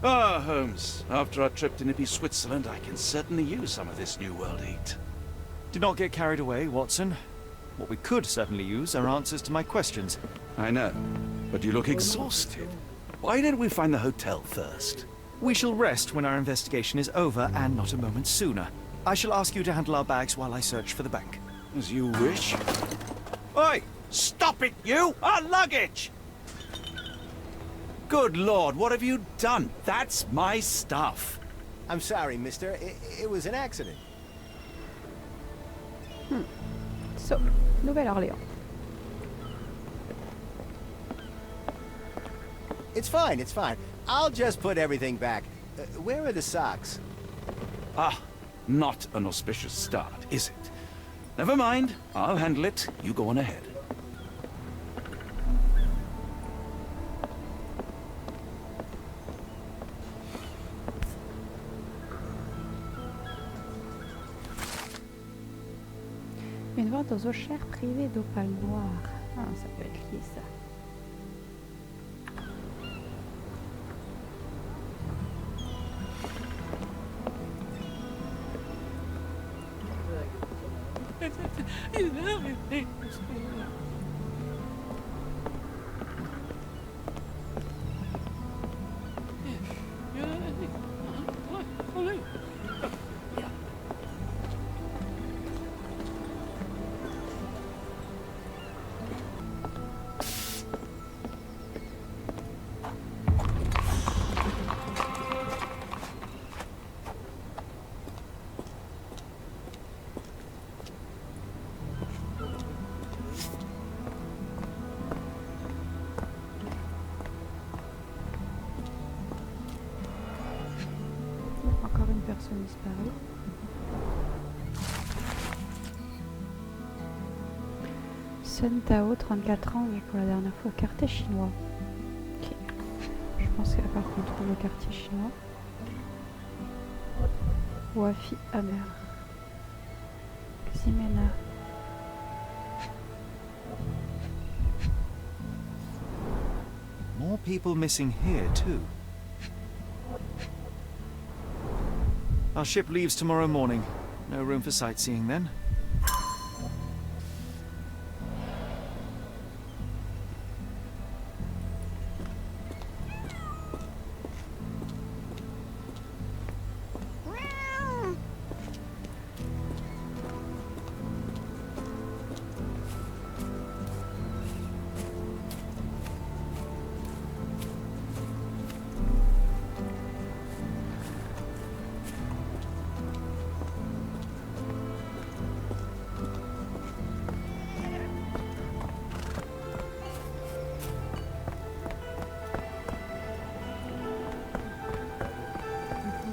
Ah, Holmes. After our trip to nippy Switzerland, I can certainly use some of this New World heat. Do not get carried away, Watson. What we could certainly use are answers to my questions. I know, but you look exhausted. Why don't we find the hotel first? We shall rest when our investigation is over, and not a moment sooner. I shall ask you to handle our bags while I search for the bank. As you wish. Oi! Stop it, you! Our luggage! Good Lord, what have you done? That's my stuff. I'm sorry, mister. It was an accident. So, Nouvelle-Orléans. It's fine, it's fine. I'll just put everything back. Where are the socks? Ah, not an auspicious start, is it? Never mind. I'll handle it. You go on ahead. Une vente aux enchères privées d'opale noire. Ah, ça peut être lié, ça. Encore une personne disparue. Sun Tao, 34 ans, oui, pour la dernière fois, quartier chinois. Ok. Je pense qu'il va falloir qu'on trouve le quartier chinois. Wafi Amer. Ximena. More people missing here, too. Our ship leaves tomorrow morning. No room for sightseeing then.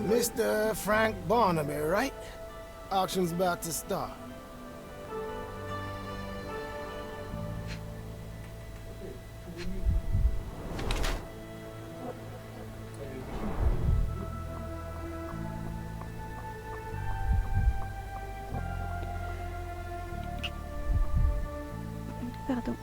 Mr. Frank Barnaby, right? Auction's about to start. Pardon.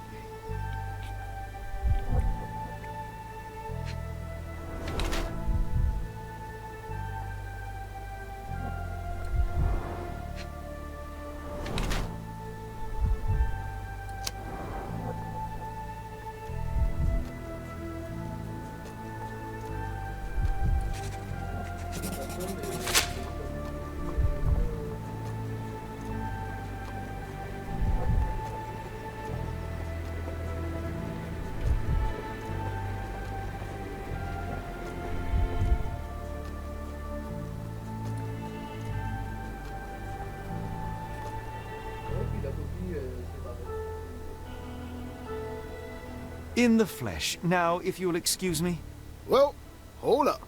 In the flesh. Now, if you'll excuse me, Well, hold up.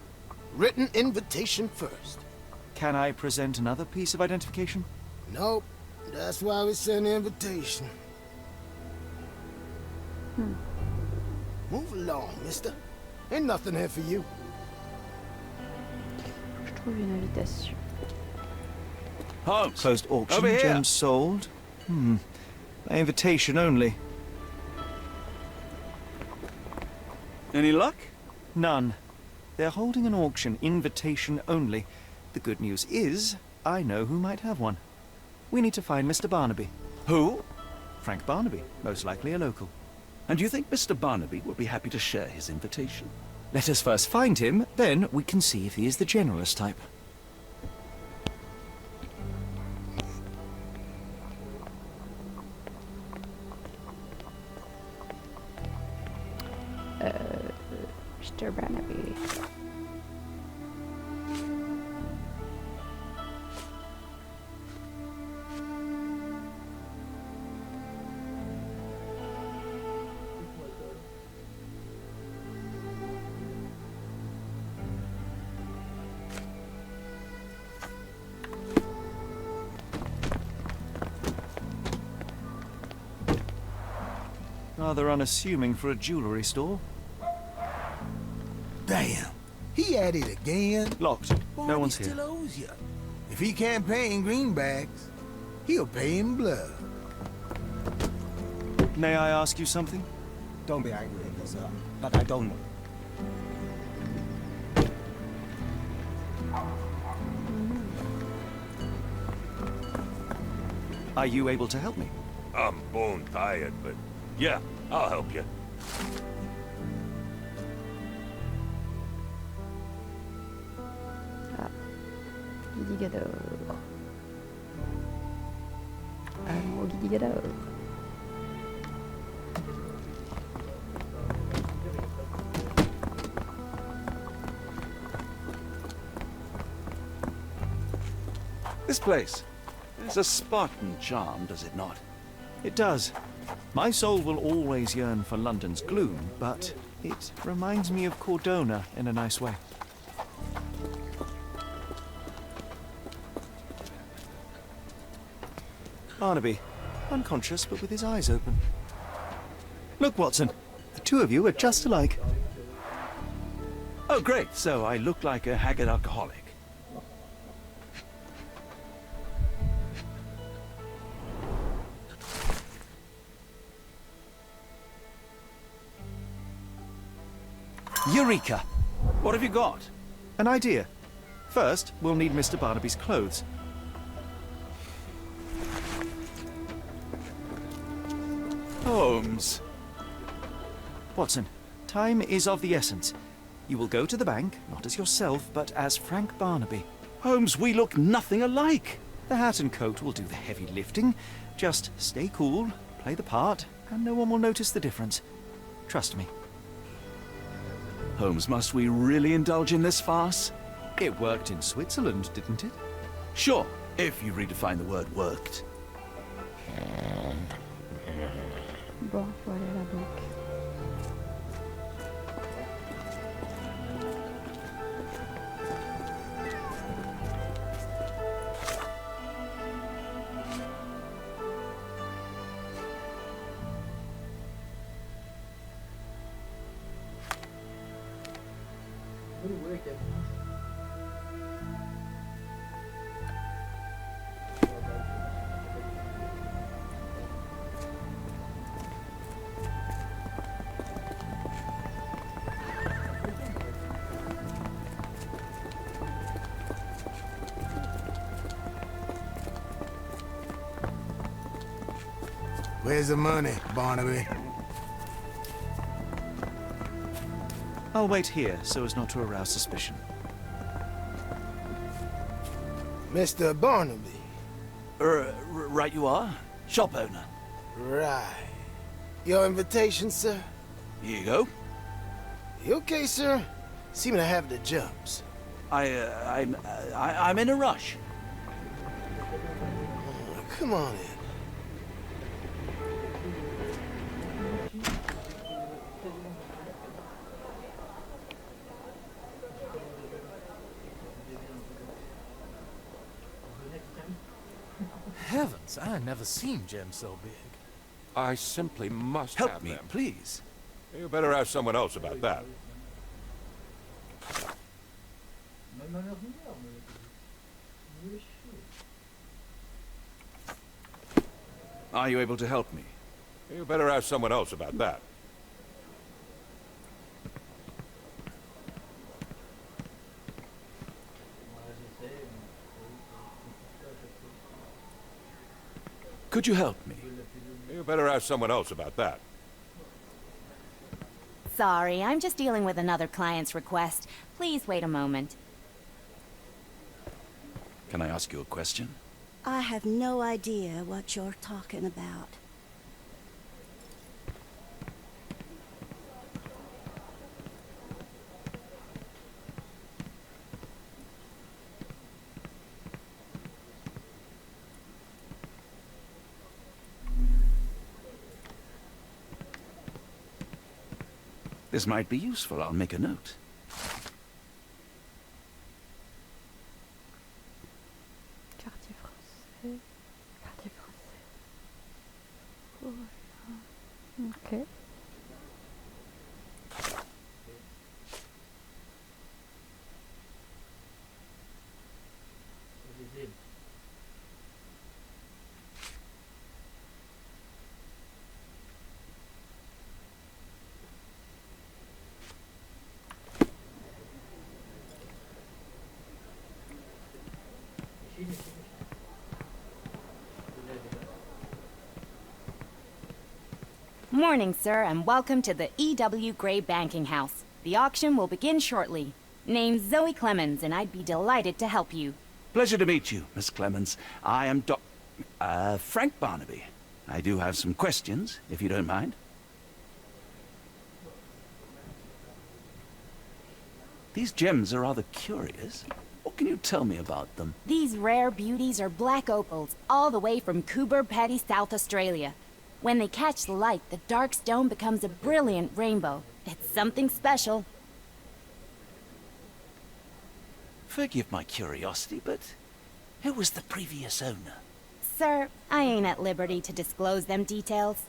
Written invitation first. can I present another piece of identification? Nope. That's why we send the invitation. Move along, mister. Ain't nothing here for you. Je trouve une invitation. Holmes, Closed auction, over here. gems sold. By invitation only. Any luck? None. They're holding an auction, invitation only. The good news is, I know who might have one. We need to find Mr. Barnaby. Who? Frank Barnaby, most likely a local. And do you think Mr. Barnaby would be happy to share his invitation? Let us first find him, then we can see if he is the generous type. Mr. Barnaby. Rather unassuming for a jewelry store. Damn, he at it again. Locked. No one's Barney here. still owes you. If he can't pay in greenbacks, he'll pay in blood. May I ask you something? Don't be angry with me, sir, but I don't know. Are you able to help me? I'm bone tired, but yeah, I'll help you. Guidigador. Allons au Guidigador. This place. There's a Spartan charm, does it not? It does. My soul will always yearn for London's gloom, but it reminds me of Cordona in a nice way. Barnaby, unconscious but with his eyes open. Look, Watson, the two of you are just alike. Oh, great. So I look like a haggard alcoholic. Eureka! What have you got? An idea. First, we'll need Mr. Barnaby's clothes. Holmes. Watson, time is of the essence. You will go to the bank, not as yourself, but as Frank Barnaby. Holmes, we look nothing alike. The hat and coat will do the heavy lifting. Just stay cool, play the part, and no one will notice the difference. Trust me. Holmes, must we really indulge in this farce? It worked in Switzerland, didn't it? Sure, if you redefine the word worked. Bon, voilà la banque. Where's the money, Barnaby? I'll wait here so as not to arouse suspicion. Mr. Barnaby. Right you are. Shop owner. Right. Your invitation, sir? Here you go. You okay, sir? Seem to have the jumps. I'm in a rush. Oh, come on in. Heavens, I never seen gems so big. I simply must Help have me, them. please. You better ask someone else about that. Are you able to help me? You better ask someone else about that. Could you help me? You better ask someone else about that. Sorry, I'm just dealing with another client's request. Please wait a moment. Can I ask you a question? I have no idea what you're talking about. This might be useful. I'll make a note. Quartier français. Quartier français. Orléans. Ok. Morning, sir, and welcome to the E.W. Gray Banking House. The auction will begin shortly. Name's Zoe Clemens, and I'd be delighted to help you. Pleasure to meet you, Miss Clemens. I am Frank Barnaby. I do have some questions, if you don't mind. These gems are rather curious. What can you tell me about them? These rare beauties are black opals, all the way from Coober Pedy, South Australia. When they catch the light, the dark stone becomes a brilliant rainbow. It's something special. Forgive my curiosity, but who was the previous owner? Sir, I ain't at liberty to disclose them details.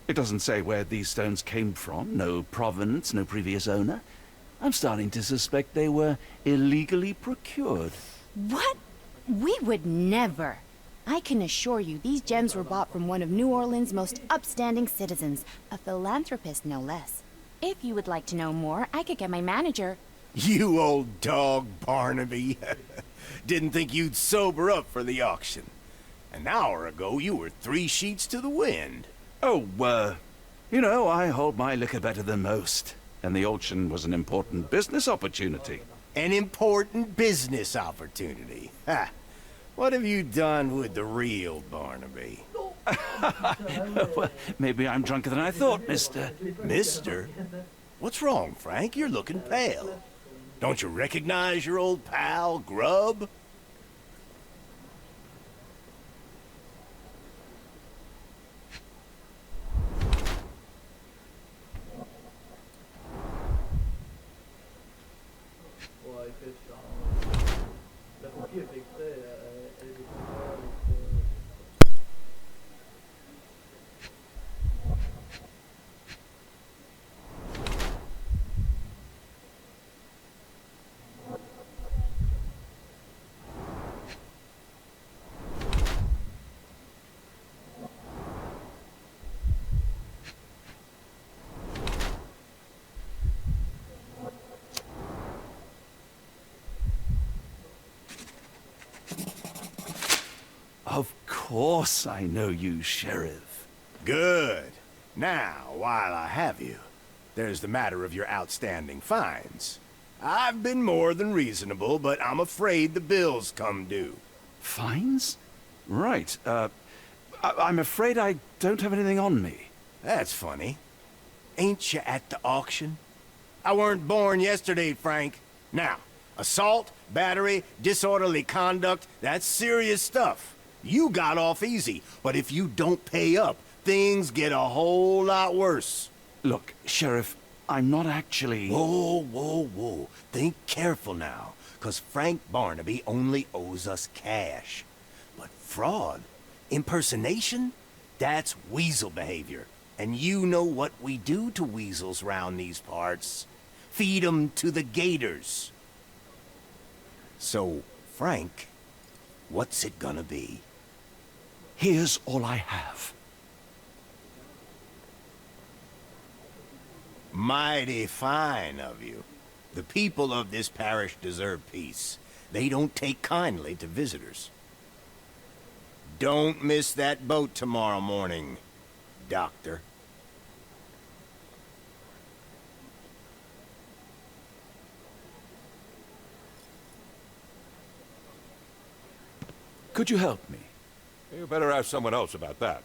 It doesn't say where these stones came from. No provenance, no previous owner. I'm starting to suspect they were illegally procured. What? We would never. I can assure you these gems were bought from one of New Orleans' most upstanding citizens, a philanthropist no less. If you would like to know more, I could get my manager. You old dog, Barnaby. Didn't think you'd sober up for the auction. An hour ago, you were 3 sheets to the wind. Oh, you know, I hold my liquor better than most. And the auction was an important business opportunity. An important business opportunity. Ha! What have you done with the real Barnaby? Well, maybe I'm drunker than I thought, mister. Mister? What's wrong, Frank? You're looking pale. Don't you recognize your old pal, Grub? Of course I know you, Sheriff. Good. Now, while I have you, there's the matter of your outstanding fines. I've been more than reasonable, but I'm afraid the bills come due. Fines? Right, I'm afraid I don't have anything on me. That's funny. Ain't you at the auction? I weren't born yesterday, Frank. Now, assault, battery, disorderly conduct, that's serious stuff. You got off easy, but if you don't pay up, things get a whole lot worse. Look, Sheriff, I'm not actually... Whoa. Think careful now, 'cause Frank Barnaby only owes us cash. But fraud, impersonation, that's weasel behavior. And you know what we do to weasels round these parts. Feed 'em to the gators. So, Frank, what's it gonna be? Here's all I have. Mighty fine of you. The people of this parish deserve peace. They don't take kindly to visitors. Don't miss that boat tomorrow morning, Doctor. Could you help me? You better ask someone else about that.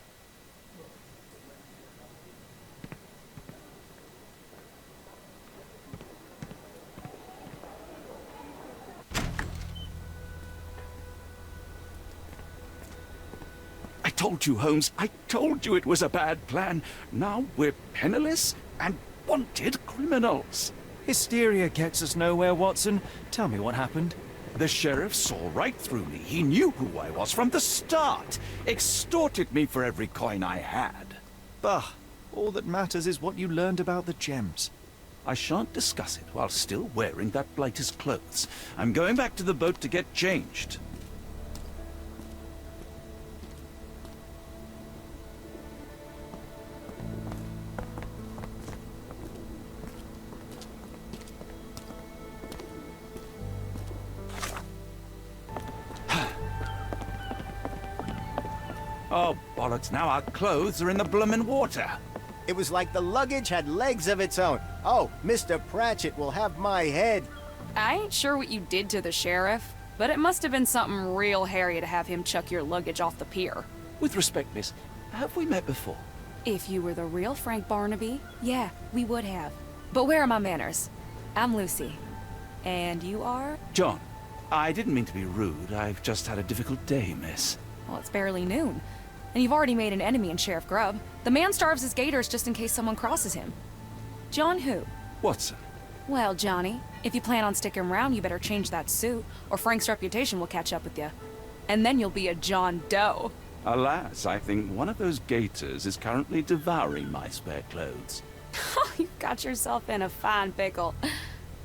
I told you, Holmes. I told you it was a bad plan. Now we're penniless and wanted criminals. Hysteria gets us nowhere, Watson. Tell me what happened. The sheriff saw right through me. He knew who I was from the start. Extorted me for every coin I had. Bah, all that matters is what you learned about the gems. I shan't discuss it while still wearing that blighter's clothes. I'm going back to the boat to get changed. Oh, bollocks, now our clothes are in the bloomin' water. It was like the luggage had legs of its own. Oh, Mr. Pratchett will have my head. I ain't sure what you did to the sheriff, but it must have been something real hairy to have him chuck your luggage off the pier. With respect, miss, have we met before? If you were the real Frank Barnaby, yeah, we would have. But where are my manners? I'm Lucy. And you are? John, I didn't mean to be rude. I've just had a difficult day, miss. Well, it's barely noon. And you've already made an enemy in Sheriff Grubb. The man starves his gators just in case someone crosses him. John who? Watson. Well, Johnny, if you plan on sticking around, you better change that suit, or Frank's reputation will catch up with you. And then you'll be a John Doe. Alas, I think one of those gators is currently devouring my spare clothes. You've got yourself in a fine pickle.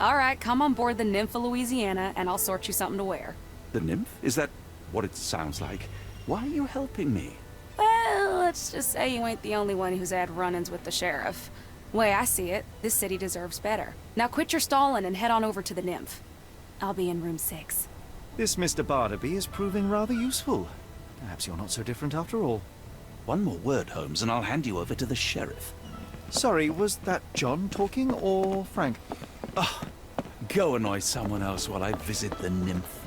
All right, come on board the Nymph of Louisiana, and I'll sort you something to wear. The nymph? Is that what it sounds like? Why are you helping me? Well, let's just say you ain't the only one who's had run-ins with the sheriff. Way I see it, this city deserves better. Now quit your stalling and head on over to the Nymph. I'll be in room 6. This Mr. Barnaby is proving rather useful. Perhaps you're not so different after all. One more word, Holmes, and I'll hand you over to the sheriff. Sorry, was that John talking or Frank? Oh, go annoy someone else while I visit the nymph.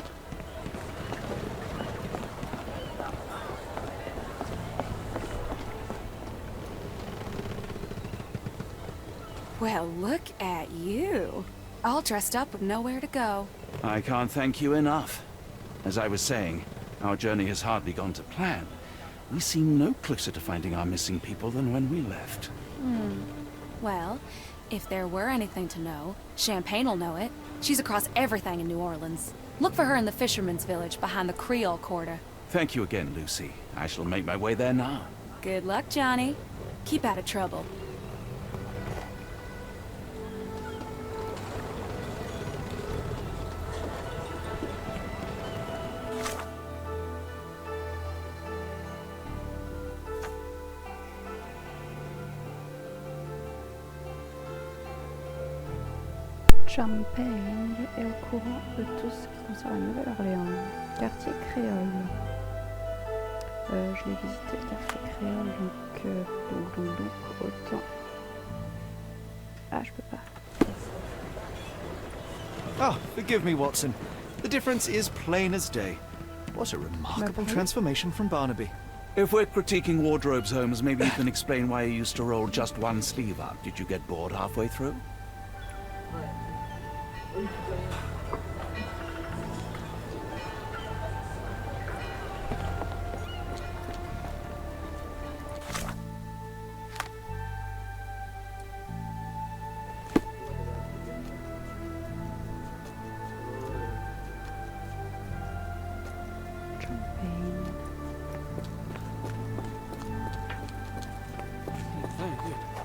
Well, look at you. All dressed up with nowhere to go. I can't thank you enough. As I was saying, our journey has hardly gone to plan. We seem no closer to finding our missing people than when we left. Well, if there were anything to know, Champagne'll know it. She's across everything in New Orleans. Look for her in the fisherman's village behind the Creole quarter. Thank you again, Lucy. I shall make my way there now. Good luck, Johnny. Keep out of trouble. Champagne est au courant de tout ce qui concerne la Nouvelle-Orléans. Quartier créole. Je l'ai visité le quartier créole, donc autant. Ah, je peux pas. Ah, forgive me, Watson. The difference is plain as day. What a remarkable transformation from Barnaby. If we're critiquing wardrobes, Holmes, maybe you can explain why you used to roll just one sleeve up. Did you get bored halfway through?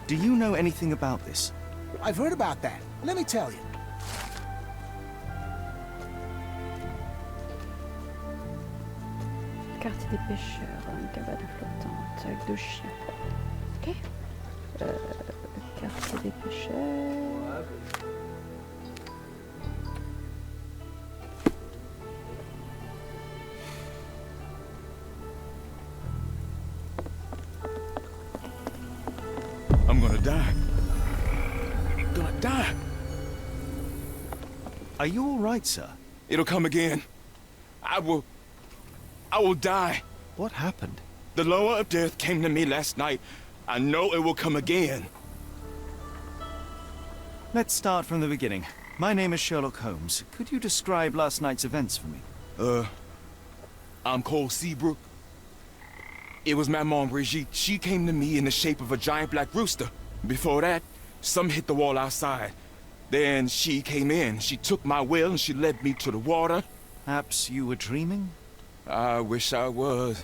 Do you know anything about this? I've heard about that. Let me tell you. Quartier des pêcheurs, une cabane flottante avec 2 chiens. Ok. Quartier des pêcheurs. I'm gonna die. I'm gonna die. Are you all right, sir? It'll come again. I will die. What happened? The lower of death came to me last night. I know it will come again. Let's start from the beginning. My name is Sherlock Holmes. Could you describe last night's events for me? I'm Cole Seabrook. It was Maman Brigitte. She came to me in the shape of a giant black rooster. Before that, some hit the wall outside. Then she came in. She took my will and she led me to the water. Perhaps you were dreaming? I wish I was.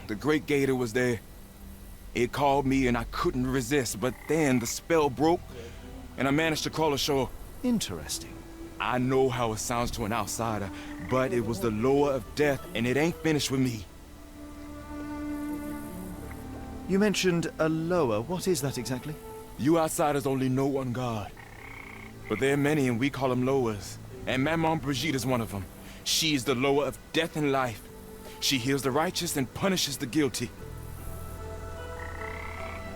The Great Gator was there. It called me and I couldn't resist, but then the spell broke and I managed to crawl ashore. Interesting. I know how it sounds to an outsider, but it was the lower of death and it ain't finished with me. You mentioned a lower. What is that exactly? You outsiders only know one God. But there are many and we call them lowers. And Maman Brigitte is one of them. She is the lower of death and life. She heals the righteous and punishes the guilty.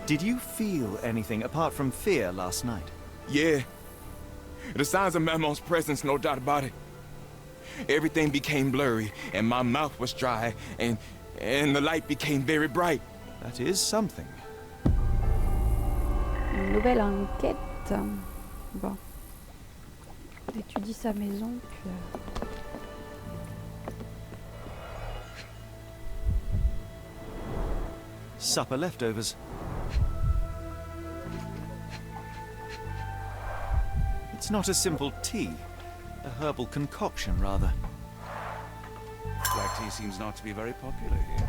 Did you feel anything apart from fear last night? Yeah. The signs of Maman's presence, no doubt about it. Everything became blurry and my mouth was dry and the light became very bright. That is something. Une nouvelle enquête. Bon. On étudie sa maison, puis... Supper leftovers. It's not a simple tea. A herbal concoction, rather. Black tea seems not to be very popular here.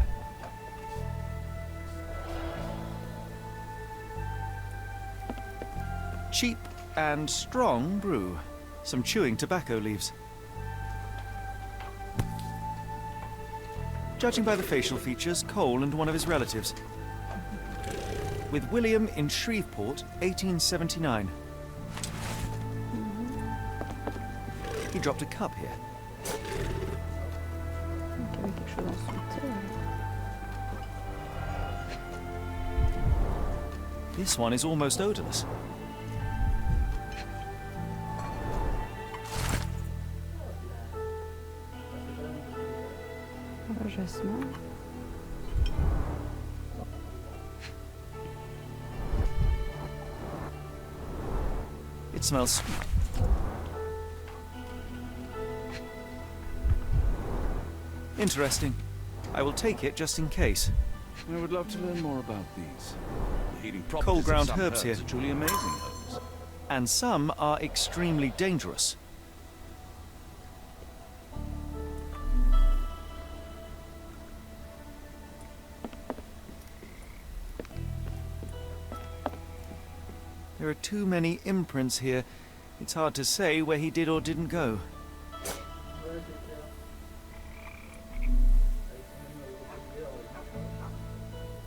Cheap and strong brew. Some chewing tobacco leaves. Judging by the facial features, Cole and one of his relatives. With William in Shreveport, 1879. He dropped a cup here. Donc, il y avait quelque chose en son thé. This one is almost odorless. Jasmin. It smells sweet. Interesting. I will take it just in case. I would love to learn more about these. The healing Cold properties ground of some herbs here. are truly amazing herbs. And some are extremely dangerous. There are too many imprints here. It's hard to say where he did or didn't go.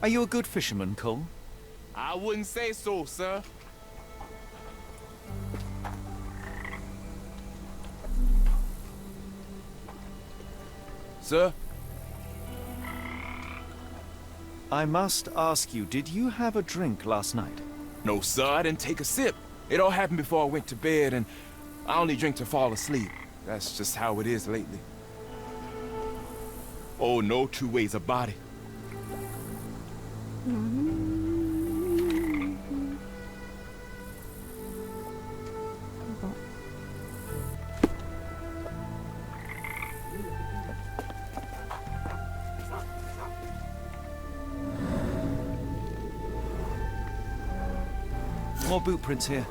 Are you a good fisherman, Cole? I wouldn't say so, sir. Sir? I must ask you, did you have a drink last night? No, sir, I didn't take a sip. It all happened before I went to bed, and I only drink to fall asleep. That's just how it is lately. Oh, no two ways about it. More boot prints here.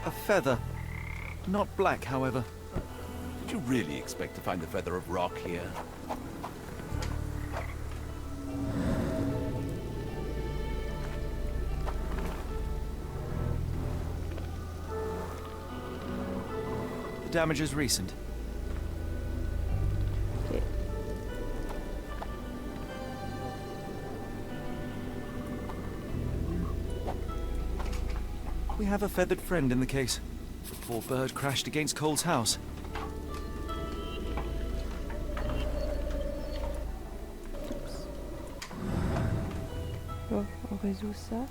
A feather. Not black, however. Did you really expect to find the feather of rock here? damage as recent? Ok. We have a feathered friend in the case. The poor bird crashed against Cole's house. Bon, on résout ça.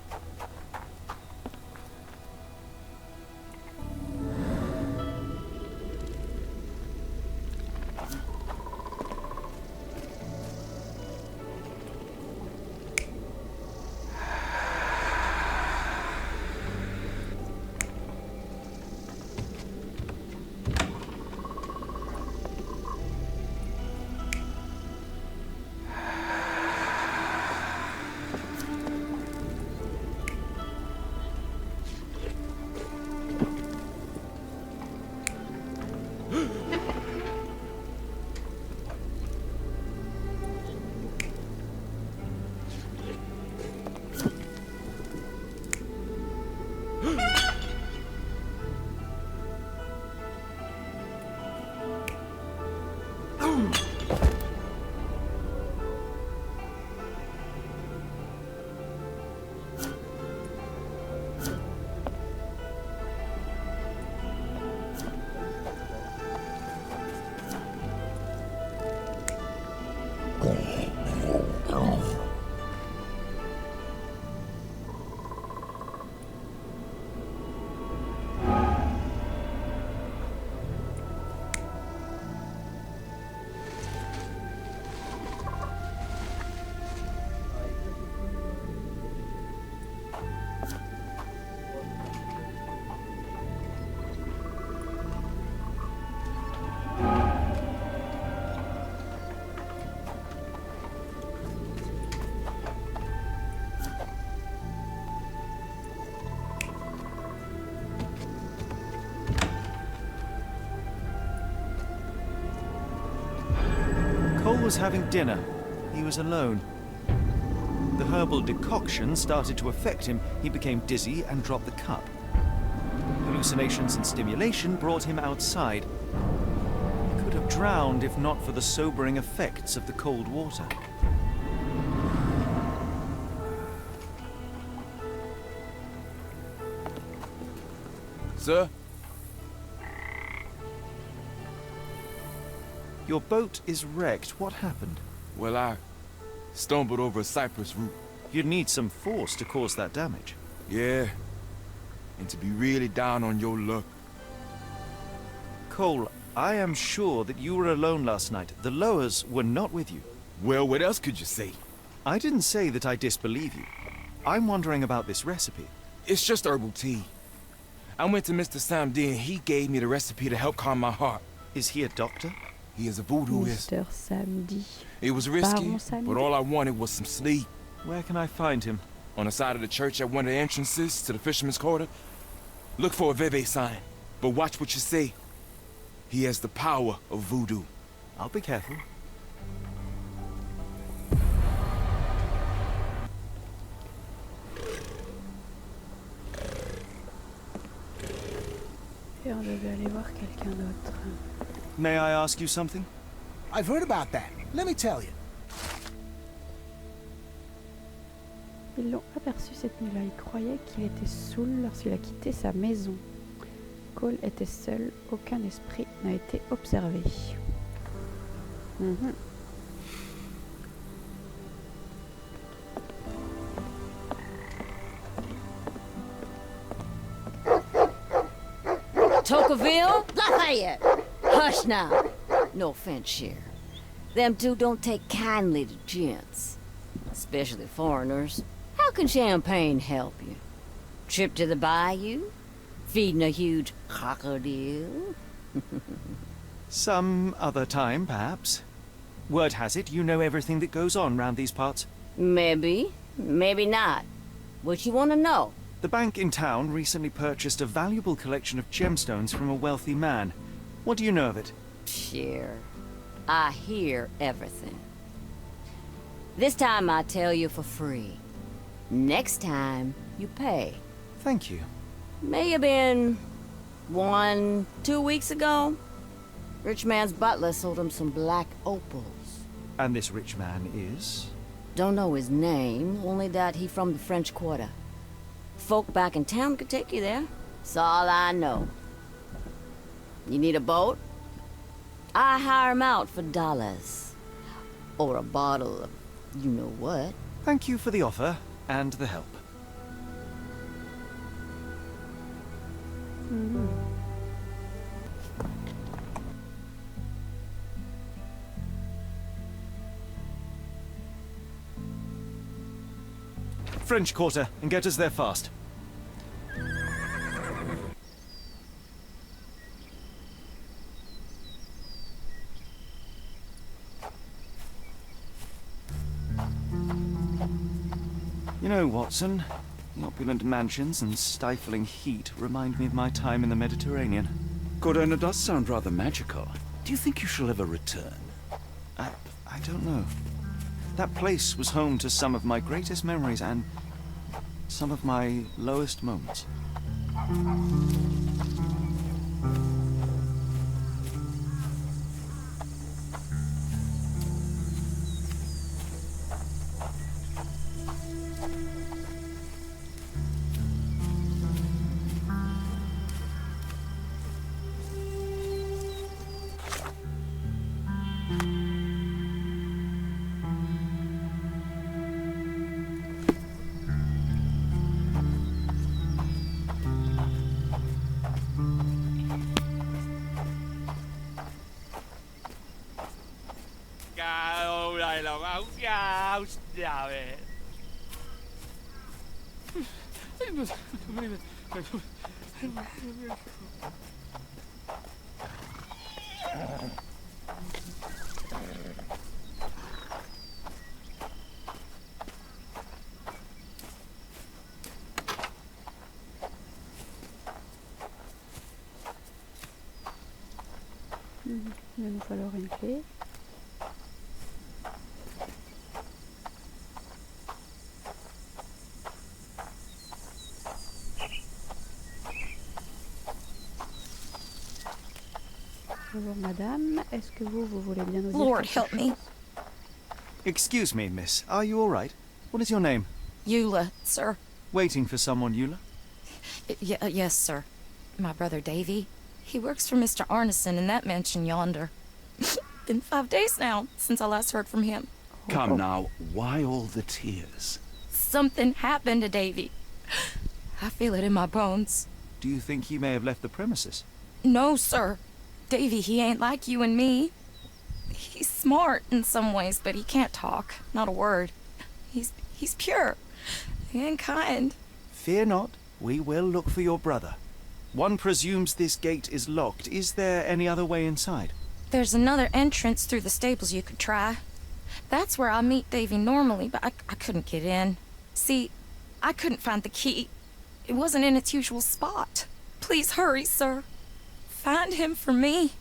Cole was having dinner. He was alone. The herbal decoction started to affect him. He became dizzy and dropped the cup. Hallucinations and stimulation brought him outside. He could have drowned if not for the sobering effects of the cold water. Sir? Your boat is wrecked. What happened? Well, I stumbled over a cypress root. You'd need some force to cause that damage. Yeah, and to be really down on your luck. Cole, I am sure that you were alone last night. The Lowers were not with you. Well, what else could you say? I didn't say that I disbelieve you. I'm wondering about this recipe. It's just herbal tea. I went to Mr. Samdi and he gave me the recipe to help calm my heart. Is he a doctor? He is a voodooist. Mr. Samedi. It was risky, Baron Samedi. but all I wanted was some sleep. Where can I find him? On the side of the church at one of the entrances to the fisherman's quarter. Look for a Veve sign, but watch what you say. He has the power of voodoo. I'll be careful. Et on devait aller voir quelqu'un d'autre. May I ask you something? I've heard about that. Let me tell you. Ils l'ont aperçu cette nuit-là. Il croyait qu'il était saoul lorsqu'il a quitté sa maison. Cole était seul. Aucun esprit n'a été observé. Mhm. Tocqueville? Lafayette! Hush now. No offense, Sheriff. Them two don't take kindly to gents. Especially foreigners. How can champagne help you? Trip to the bayou? Feeding a huge crocodile? Some other time, perhaps. Word has it you know everything that goes on round these parts. Maybe. Maybe not. What you want to know? The bank in town recently purchased a valuable collection of gemstones from a wealthy man. What do you know of it? Sure. I hear everything. This time I tell you for free. Next time, you pay. Thank you. May have been 2 weeks ago. Rich man's butler sold him some black opals. And this rich man is? Don't know his name, only that he from the French Quarter. Folk back in town could take you there. That's all I know. You need a boat? I hire him out for dollars. Or a bottle of you-know-what. Thank you for the offer and the help. French Quarter, and get us there fast. You know, Watson, the opulent mansions and stifling heat remind me of my time in the Mediterranean. Cordona does sound rather magical. Do you think you shall ever return? I don't know. That place was home to some of my greatest memories and some of my lowest moments. Il va nous falloir une clé. Bonjour madame, est-ce que vous voulez bien nous dire Lord quelque help me. chose? Excuse me, miss. Are you all right? What is your name? Eula, sir. Waiting for someone, Eula? Yes, sir. My brother Davy. He works for Mr. Arneson in that mansion yonder. Been 5 days now since I last heard from him. Come now, why all the tears? Something happened to Davy. I feel it in my bones. Do you think he may have left the premises? No, sir. Davy, he ain't like you and me. He's smart in some ways, but he can't talk. Not a word. He's pure and kind. Fear not. We will look for your brother. One presumes this gate is locked. Is there any other way inside? There's another entrance through the stables you could try. That's where I meet Davy normally, but I couldn't get in. See, I couldn't find the key. It wasn't in its usual spot. Please hurry, sir. Find him for me.